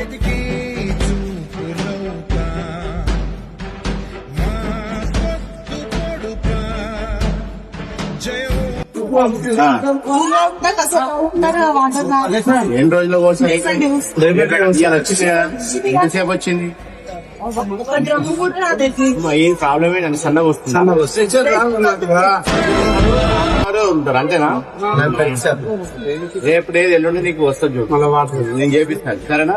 వెతికి చూపులవుతా మా పొత్తు పొడుపా జయం ఎన్ని రోజుల కోసం ఎంతసేపు వచ్చింది? ఏం ప్రాబ్లం ఏంటంటే సన్నగా వస్తుంది అంతేనా? రేపు లేదు ఎల్లుండి నీకు వస్తుంది, నేను చేపిస్తాను సరేనా?